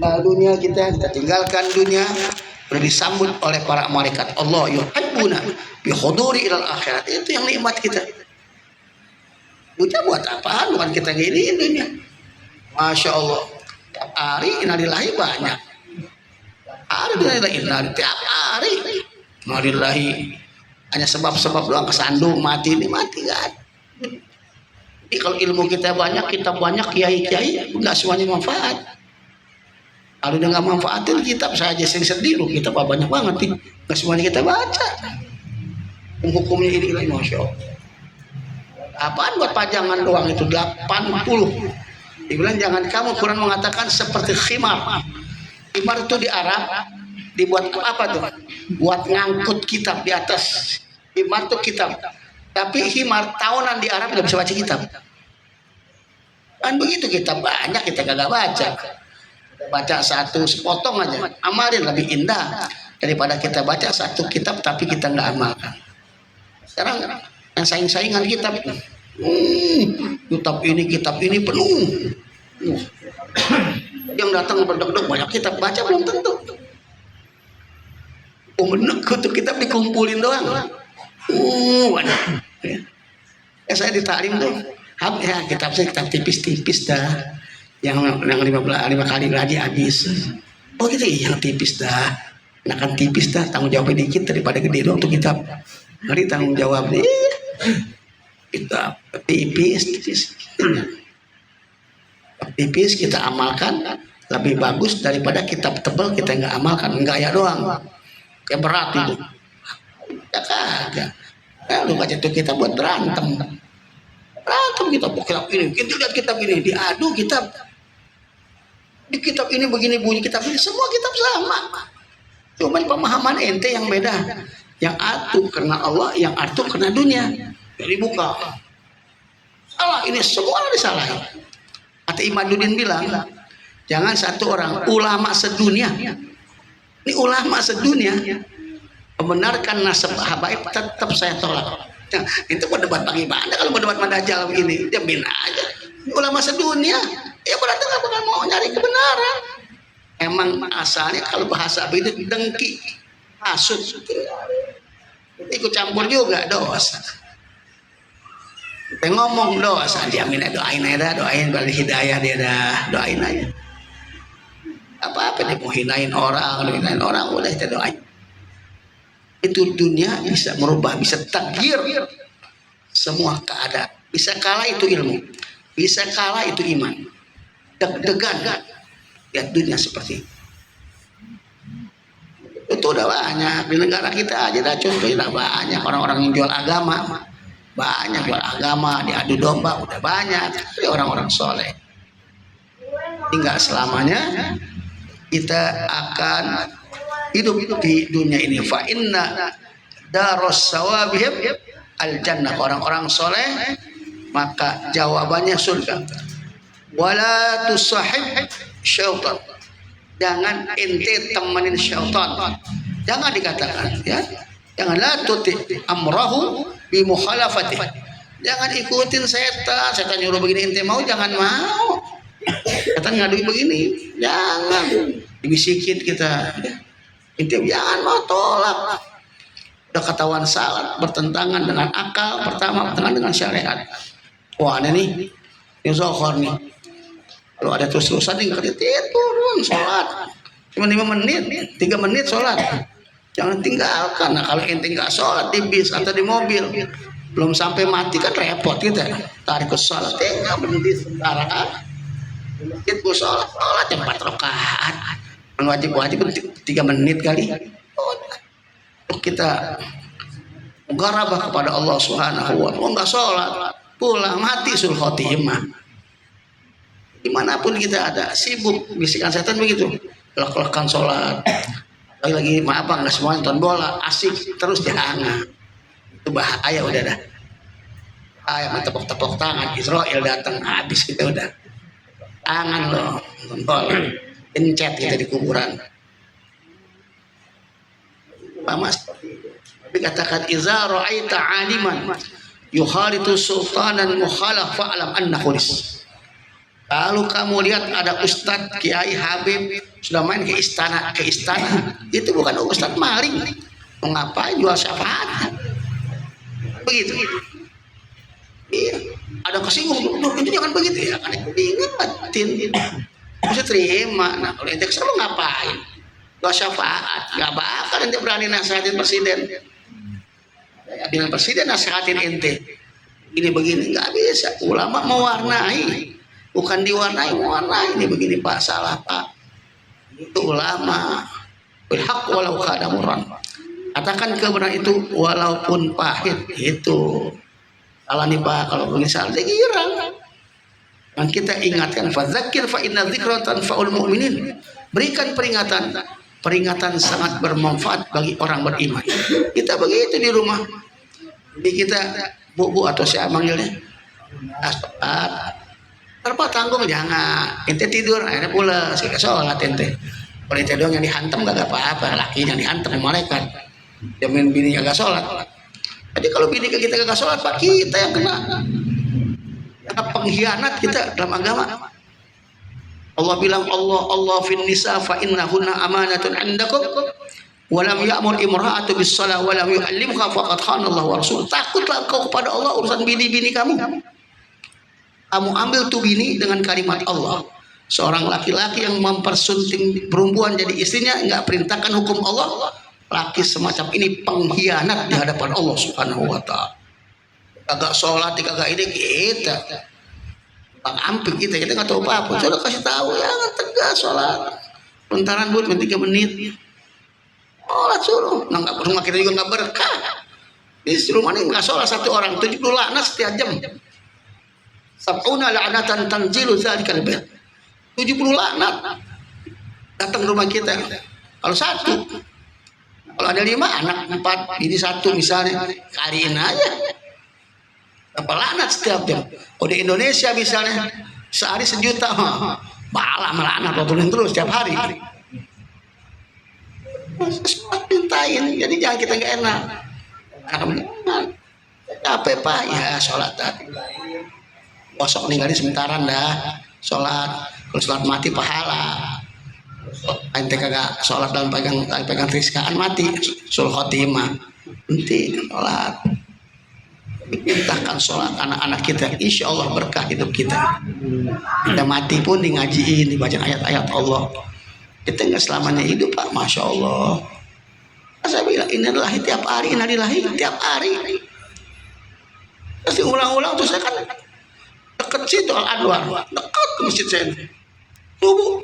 dunia kita tinggalkan dunia, sudah disambut oleh para malaikat Allah, yuhibbuna bi huduri ilal akhirat. Itu yang nikmat kita. Udah buat apaan bukan kita gini dunia. Masya Allah, tiap hari innalillahi banyak. Hari innalillahi tiap hari. Innalillahi hanya sebab-sebab doang, kesandung mati ini mati kan. Jadi kalau ilmu kita banyak, kitab banyak, kiai-kiai nggak semuanya manfaat. Kalau dia nggak manfaatin kitab, saya aja sedih loh, kitab banyak banget nih, nggak semuanya kita baca. Hukumnya ini Masya Allah. Apaan buat pajangan doang itu 80. Dibilang jangan kamu, Quran mengatakan seperti khimar. Khimar itu di Arab dibuat apa tuh? Buat ngangkut kitab di atas. Khimar itu kitab. Tapi khimar tahunan di Arab nggak bisa baca kitab. Kan begitu, kitab banyak kita kagak baca. Baca satu sepotong aja, amalin lebih indah daripada kita baca satu kitab tapi kita nggak amalkan. Sekarang yang saing-saingan kitab, kitab ini penuh. Yang datang berdek-dek banyak kitab, baca belum tentu. Bener, kutu kitab dikumpulin doang. Saya ditaklim tuh, ya kitab saya kitab tipis-tipis dah. Yang 5 kali lagi habis. Oh gitu ya, yang tipis dah. Nah kan tipis dah, tanggung jawabnya dikit daripada gede dong untuk kitab. Mari tanggung jawab nih. Kitab tipis kita amalkan lebih bagus daripada kitab tebal kita nggak amalkan, nggak ya doang. Kayak berat itu. Ya kagak. Lu baca tuh kitab buat berantem kita kitab ini, kita lihat kitab ini, diadu kitab. Di kitab ini begini bunyi, kitab ini semua kitab sama. Cuman pemahaman ente yang beda. Yang atuh karena Allah, yang atuh karena dunia. Jadi buka. Salah, ini semua disalahin. Kata Imaduddin bilang, jangan satu orang ulama sedunia. Ini ulama sedunia membenarkan nasab habaib, tetap saya tolak. Nah, itu mau debat bagaimana kalau mau debat madajal begini, diamin aja. Ini ulama sedunia. Ya berarti nggak bakal mau nyari kebenaran. Emang asalnya kalau bahasa begitu dengki, hasut, ikut campur juga dosa. Kita ngomong dosa, diamin doain aja, doain balik hidayah dia dah, doain aja. Apa-apa dia mau hinain orang udah kita doain. Itu dunia bisa merubah, bisa takdir semua keadaan. Bisa kalah itu ilmu, bisa kalah itu iman. Deg-degan lihat dunia seperti itu udah banyak di negara kita aja dah, contohnya udah banyak orang-orang yang jual agama, banyak jual agama diadu domba, udah banyak dari orang-orang soleh. Tinggal selamanya kita akan hidup di dunia ini. Fa inna daros sawabihim al jannah, orang-orang soleh maka jawabannya surga. Wala tusahib syaitan, jangan ente temenin syaitan, jangan dikatakan ya, jangan la tuti amrahu bi mukhalafati, jangan ikutin setan nyuruh begini ente mau, jangan mau. Setan ngadui begini, jangan dibisikin kita ya. Ente jangan mau, tolak. Udah ketahuan salah, bertentangan dengan akal, pertama bertentangan dengan syariat. Wah ini nih yang zohor nih, kalau ada terus-terusan nih turun sholat cuma 5 menit 3 menit sholat, jangan tinggalkan. Nah kalau ente nggak sholat di bis atau di mobil, belum sampai mati kan repot kita, tarik ke sholat tinggal berhenti sebentar, itu sholat yang 4 rakaat, wajib 3 menit kali. Kita menggarabah kepada Allah Subhanahu wa ta'ala, nggak sholat pulang mati sul khotimah. Dimanapun kita ada, sibuk, bisikan setan begitu, lek-lekan sholat, lagi maaf bang, nggak semua nonton bola, asik terus, jangan, itu bahaya udah dah. Ayah tepuk-tepuk tangan, Israel datang, habis kita udah, tangan loh, nonton bola, pencet kita di kuburan. Mas, dikatakan iza ra'aita 'aliman yukhalitu sultanan mukhalaf fa'lam annahu lis. Kalau kamu lihat ada Ustadz Kiai Habib sudah main ke istana, itu bukan Ustadz maling. Mau ngapain jual syafaat? Begitu. Iya. Ada kesinggung, itu jangan begitu ya, kan itu diingetin. Bisa terima. Nah kalau ente kesel ngapain? Jual syafaat, nggak bakal ente berani nasihatin presiden. Bilang presiden nasihatin ente. Begini nggak bisa. Ulama mewarnai. Bukan diwarnai, mewarnai. Ini begini Pak, salah Pak. Itu ulama. Bilhaq walau kana murran. Katakan kebenaran itu walaupun pahit. Itu salah nih Pak, kalau begini salah girang. Dan kita ingatkan, fadzakir fa inna dzikra tanfa'ul mu'minin. Berikan peringatan sangat bermanfaat bagi orang beriman. Kita begitu di rumah. Jadi kita bu atau siapa manggilnya? Terpa tanggung jangan, ente tidur, akhirnya pulas, kita sholat ente. Kalau ente doang yang dihantam gak apa-apa, laki yang dihantam malaikat. Jamin bini agak sholat. Jadi kalau bini kita gak sholat, Pak, kita yang kena. Pengkhianat kita dalam agama. Allah bilang Allah fin nisa fa innahunna amanatun indakum wa lam ya'mur imra'atu bis shalah wa lam yu'allimha faqad khana Allah wa rasul. Takutlah engkau kepada Allah urusan bini-bini kamu. Kamu ambil tuh bini dengan kalimat Allah. Seorang laki-laki yang mempersunting perempuan jadi istrinya enggak perintahkan hukum Allah. Laki semacam ini pengkhianat di hadapan Allah Subhanahu wa taala. Kagak sholat, kagak ini kita. Bang ampir kita nggak tahu apa-apa. Sudah kasih tahu ya, tegas sholat. Pentaran buat 3 menit. Sholat suruh. Nggak rumah kita juga nggak berkah. Di rumah ini nggak sholat satu orang 70 laknat setiap jam. Sab'una la'natan tanzilu dzalikal bait. 70 laknat datang rumah kita. Kalau satu, kalau ada 5 anak 4, ini 1 misalnya, kaliin aja. Berapa laknat setiap jam? Kalau di Indonesia misalnya sehari 1 juta, malah melaknat turun terus setiap hari. Pintain, jadi jangan kita nggak enak. Capek Pak, ya sholat tadi. Bosok ninggalin sementaran dah, sholat. Kalau sholat mati pahala. Ente kagak sholat dalam pegang riskaan mati, sul khotimah. Nanti sholat. Mintakan sholat anak-anak kita, insya Allah berkah hidup kita. Kita mati pun di ngajiin, dibaca ayat-ayat Allah. Kita nggak selamanya hidup Pak, masya Allah. Saya bilang ini adalah tiap hari, tiap hari. Terus diulang-ulang tuh saya kan dekat situ Al Anwar, dekat ke masjid saya. Subuh